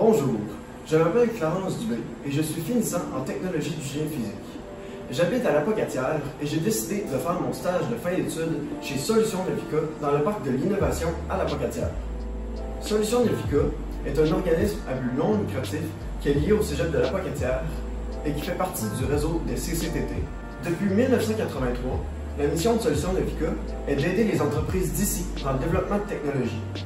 Bonjour, je m'appelle Clarence Dubé et je suis finissant en technologie du génie physique. J'habite à Lapocatière et j'ai décidé de faire mon stage de fin d'études chez Solutions Delfica dans le parc de l'innovation à Lapocatière. Solutions Delfica est un organisme à but non lucratif qui est lié au cégep de Lapocatière et qui fait partie du réseau des CCTT. Depuis 1983, la mission de Solutions Delfica est d'aider les entreprises d'ici dans le développement de technologies.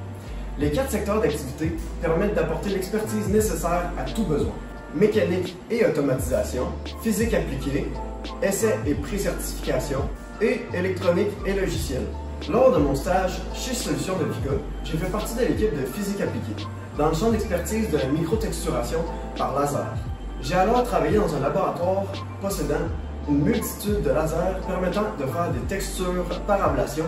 Les 4 secteurs d'activité permettent d'apporter l'expertise nécessaire à tout besoin. Mécanique et automatisation, physique appliquée, essais et pré-certification, et électronique et logiciel. Lors de mon stage chez Solutions Delfica, j'ai fait partie de l'équipe de physique appliquée, dans le champ d'expertise de la microtexturation par laser. J'ai alors travaillé dans un laboratoire possédant une multitude de lasers permettant de faire des textures par ablation.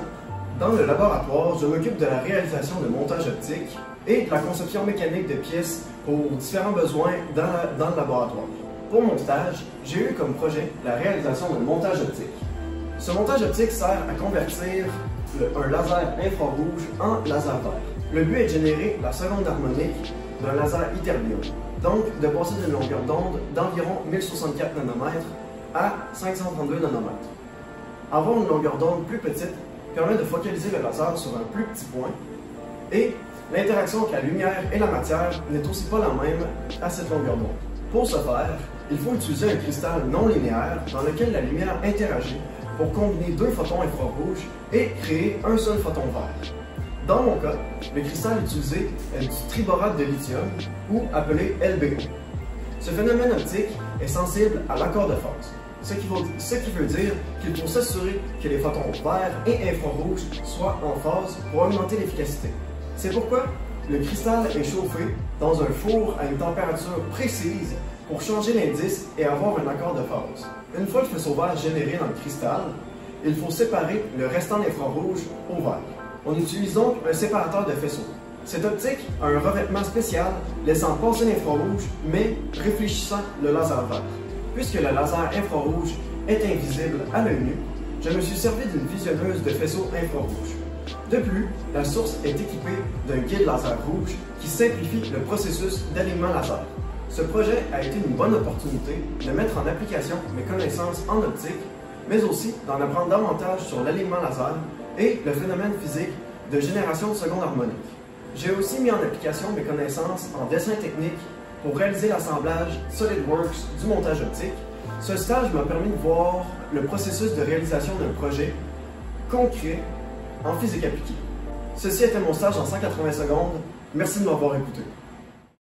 Dans le laboratoire, je m'occupe de la réalisation de montage optique et de la conception mécanique de pièces pour différents besoins dans le laboratoire. Pour mon stage, j'ai eu comme projet la réalisation d'un montage optique. Ce montage optique sert à convertir un laser infrarouge en laser vert. Le but est de générer la seconde harmonique d'un laser Ytterbium, donc de passer d'une longueur d'onde d'environ 1064 nanomètres à 532 nanomètres. Avoir une longueur d'onde plus petite permet de focaliser le laser sur un plus petit point et l'interaction entre la lumière et la matière n'est aussi pas la même à cette longueur d'onde. Pour ce faire, il faut utiliser un cristal non linéaire dans lequel la lumière interagit pour combiner 2 photons infrarouges et créer un seul photon vert. Dans mon cas, le cristal utilisé est du triborate de lithium ou appelé LBO. Ce phénomène optique est sensible à l'accord de phase. Ce qui veut dire qu'il faut s'assurer que les photons verts et infrarouges soient en phase pour augmenter l'efficacité. C'est pourquoi le cristal est chauffé dans un four à une température précise pour changer l'indice et avoir un accord de phase. Une fois le faisceau vert généré dans le cristal, il faut séparer le restant d'infrarouge au vert. On utilise donc un séparateur de faisceaux. Cette optique a un revêtement spécial laissant passer l'infrarouge mais réfléchissant le laser vert. Puisque le laser infrarouge est invisible à l'œil nu, je me suis servi d'une visionneuse de faisceaux infrarouges. De plus, la source est équipée d'un guide laser rouge qui simplifie le processus d'alignement laser. Ce projet a été une bonne opportunité de mettre en application mes connaissances en optique, mais aussi d'en apprendre davantage sur l'alignement laser et le phénomène physique de génération de seconde harmonique. J'ai aussi mis en application mes connaissances en dessin technique pour réaliser l'assemblage SolidWorks du montage optique. Ce stage m'a permis de voir le processus de réalisation d'un projet concret en physique appliquée. Ceci était mon stage en 180 secondes. Merci de m'avoir écouté.